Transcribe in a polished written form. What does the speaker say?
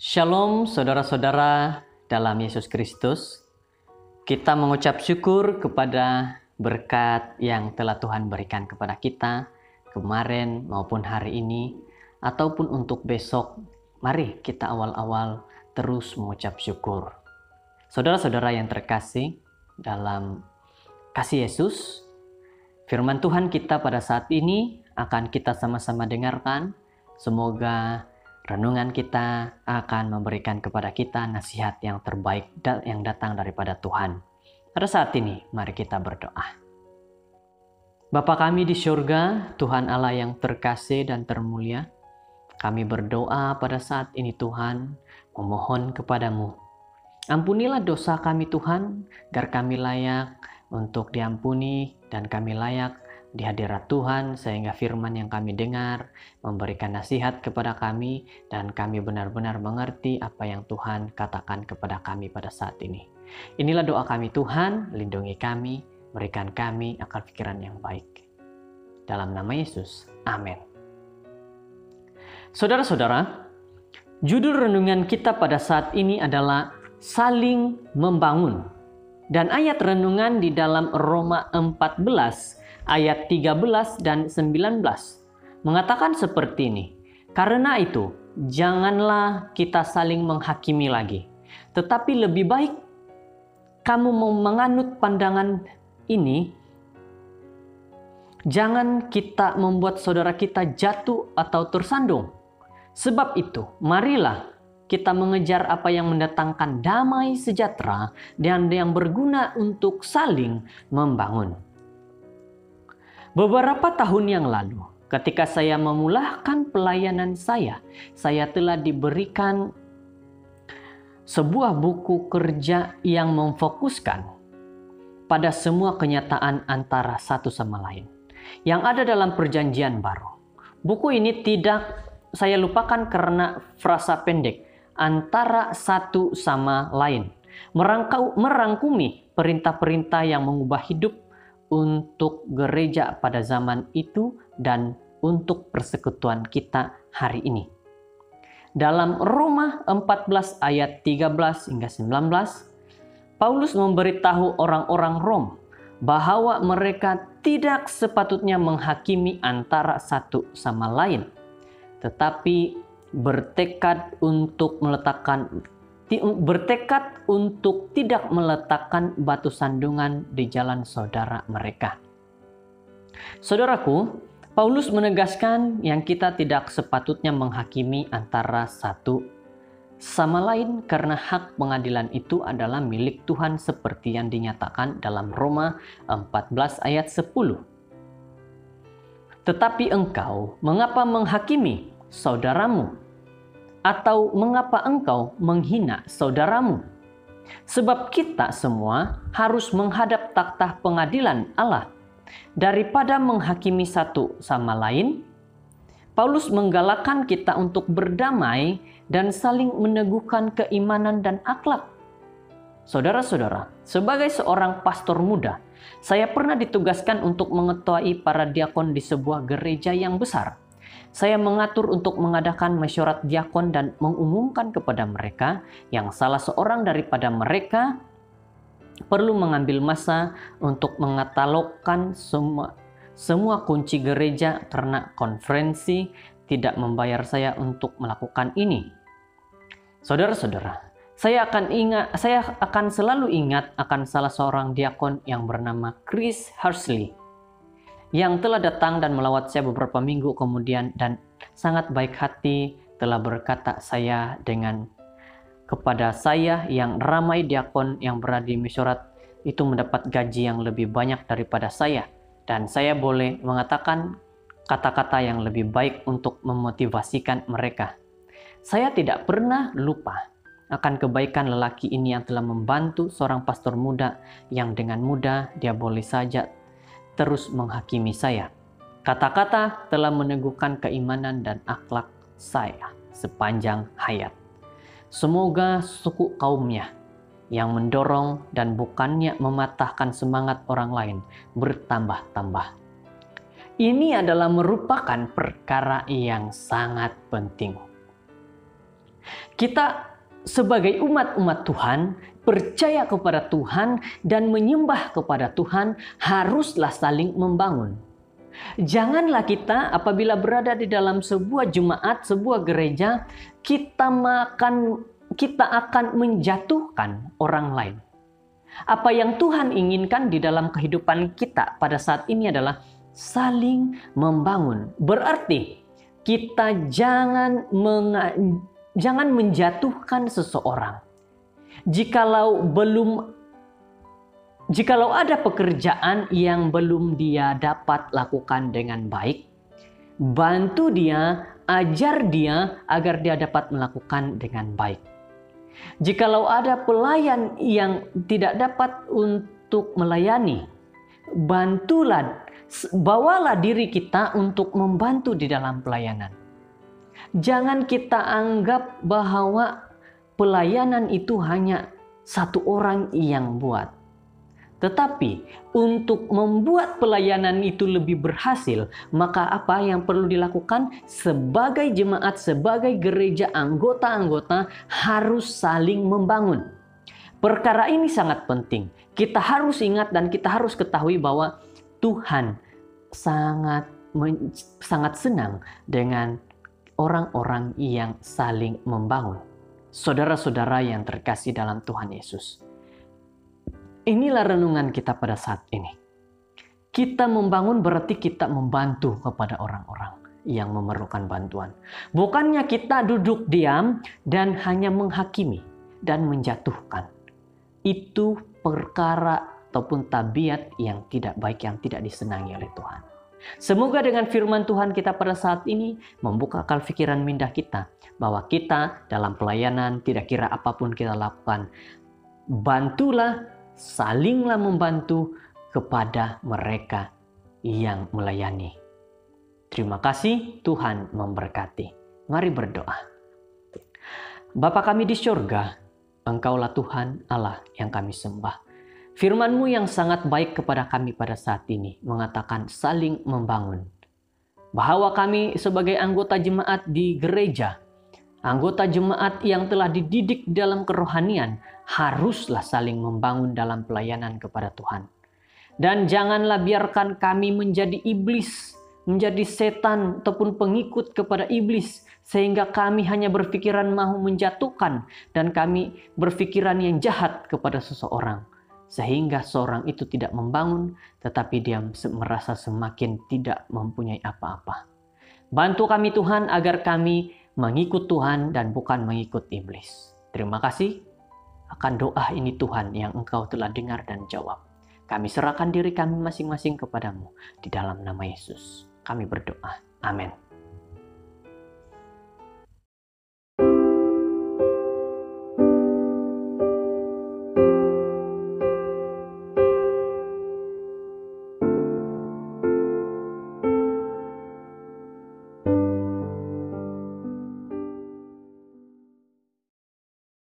Shalom saudara-saudara dalam Yesus Kristus. Kita mengucap syukur kepada berkat yang telah Tuhan berikan kepada kita kemarin maupun hari ini ataupun untuk besok. Mari kita awal-awal terus mengucap syukur. Saudara-saudara yang terkasih dalam kasih Yesus, firman Tuhan kita pada saat ini akan kita sama-sama dengarkan. Semoga renungan kita akan memberikan kepada kita nasihat yang terbaik yang datang daripada Tuhan. Pada saat ini, mari kita berdoa. Bapa kami di surga, Tuhan Allah yang terkasih dan termulia, kami berdoa pada saat ini Tuhan, memohon kepadamu. Ampunilah dosa kami Tuhan, agar kami layak untuk diampuni dan kami layak di hadirat Tuhan, sehingga firman yang kami dengar memberikan nasihat kepada kami dan kami benar-benar mengerti apa yang Tuhan katakan kepada kami pada saat ini. Inilah doa kami Tuhan, lindungi kami, berikan kami akal pikiran yang baik. Dalam nama Yesus, amin. Saudara-saudara, judul renungan kita pada saat ini adalah saling membangun. Dan ayat renungan di dalam Roma 14 ayat 13 dan 19 mengatakan seperti ini. Karena itu, janganlah kita saling menghakimi lagi. Tetapi lebih baik kamu menganut pandangan ini. Jangan kita membuat saudara kita jatuh atau tersandung. Sebab itu, marilah kita mengejar apa yang mendatangkan damai sejahtera dan yang berguna untuk saling membangun. Beberapa tahun yang lalu, ketika saya memulahkan pelayanan saya telah diberikan sebuah buku kerja yang memfokuskan pada semua kenyataan antara satu sama lain yang ada dalam perjanjian baru. Buku ini tidak saya lupakan karena frasa pendek antara satu sama lain, merangkumi perintah-perintah yang mengubah hidup untuk gereja pada zaman itu dan untuk persekutuan kita hari ini. Dalam Roma 14 ayat 13 hingga 19, Paulus memberitahu orang-orang Rom bahwa mereka tidak sepatutnya menghakimi antara satu sama lain, tetapi bertekad untuk tidak meletakkan batu sandungan di jalan saudara mereka. Saudaraku, Paulus menegaskan yang kita tidak sepatutnya menghakimi antara satu sama lain karena hak pengadilan itu adalah milik Tuhan seperti yang dinyatakan dalam Roma 14 ayat 10. Tetapi engkau, mengapa menghakimi saudaramu? Atau mengapa engkau menghina saudaramu? Sebab kita semua harus menghadap takhta pengadilan Allah. Daripada menghakimi satu sama lain, Paulus menggalakkan kita untuk berdamai dan saling meneguhkan keimanan dan akhlak. Saudara-saudara, sebagai seorang pastor muda, saya pernah ditugaskan untuk mengetuai para diakon di sebuah gereja yang besar. Saya mengatur untuk mengadakan mesyuarat diakon dan mengumumkan kepada mereka yang salah seorang daripada mereka perlu mengambil masa untuk mengatalogkan semua kunci gereja karena konferensi tidak membayar saya untuk melakukan ini. Saudara-saudara, saya akan selalu ingat akan salah seorang diakon yang bernama Chris Harsley yang telah datang dan melawat saya beberapa minggu kemudian dan sangat baik hati telah berkata kepada saya yang ramai diakon yang berada di mesyuarat itu mendapat gaji yang lebih banyak daripada saya dan saya boleh mengatakan kata-kata yang lebih baik untuk memotivasikan mereka. Saya tidak pernah lupa akan kebaikan lelaki ini yang telah membantu seorang pastor muda yang dengan mudah dia boleh saja terus menghakimi saya. Kata-kata telah meneguhkan keimanan dan akhlak saya sepanjang hayat. Semoga suku kaumnya yang mendorong dan bukannya mematahkan semangat orang lain bertambah-tambah. Ini adalah merupakan perkara yang sangat penting. Kita sebagai umat-umat Tuhan, percaya kepada Tuhan dan menyembah kepada Tuhan haruslah saling membangun. Janganlah kita apabila berada di dalam sebuah jemaat, sebuah gereja, kita akan menjatuhkan orang lain. Apa yang Tuhan inginkan di dalam kehidupan kita pada saat ini adalah saling membangun. Berarti kita jangan menjatuhkan seseorang. Jikalau ada pekerjaan yang belum dia dapat lakukan dengan baik, bantu dia, ajar dia agar dia dapat melakukan dengan baik. Jikalau ada pelayan yang tidak dapat untuk melayani, bawalah diri kita untuk membantu di dalam pelayanan. Jangan kita anggap bahwa pelayanan itu hanya satu orang yang buat. Tetapi untuk membuat pelayanan itu lebih berhasil, maka apa yang perlu dilakukan? Sebagai jemaat, sebagai gereja, anggota-anggota harus saling membangun. Perkara ini sangat penting. Kita harus ingat dan kita harus ketahui bahwa Tuhan sangat senang dengan orang-orang yang saling membangun. Saudara-saudara yang terkasih dalam Tuhan Yesus. Inilah renungan kita pada saat ini. Kita membangun berarti kita membantu kepada orang-orang yang memerlukan bantuan. Bukannya kita duduk diam dan hanya menghakimi dan menjatuhkan. Itu perkara ataupun tabiat yang tidak baik, yang tidak disenangi oleh Tuhan. Semoga dengan firman Tuhan kita pada saat ini membuka akal pikiran minda kita bahwa kita dalam pelayanan tidak kira apapun kita lakukan, bantulah, salinglah membantu kepada mereka yang melayani. Terima kasih, Tuhan memberkati. Mari berdoa. Bapa kami di surga, Engkaulah Tuhan Allah yang kami sembah. Firman-Mu yang sangat baik kepada kami pada saat ini mengatakan saling membangun. Bahwa kami sebagai anggota jemaat di gereja, anggota jemaat yang telah dididik dalam kerohanian, haruslah saling membangun dalam pelayanan kepada Tuhan. Dan janganlah biarkan kami menjadi iblis, menjadi setan ataupun pengikut kepada iblis, sehingga kami hanya berpikiran mahu menjatuhkan dan kami berpikiran yang jahat kepada seseorang. Sehingga seorang itu tidak membangun, tetapi dia merasa semakin tidak mempunyai apa-apa. Bantu kami Tuhan agar kami mengikut Tuhan dan bukan mengikut iblis. Terima kasih akan doa ini Tuhan yang Engkau telah dengar dan jawab. Kami serahkan diri kami masing-masing kepadamu. Di dalam nama Yesus kami berdoa. Amin.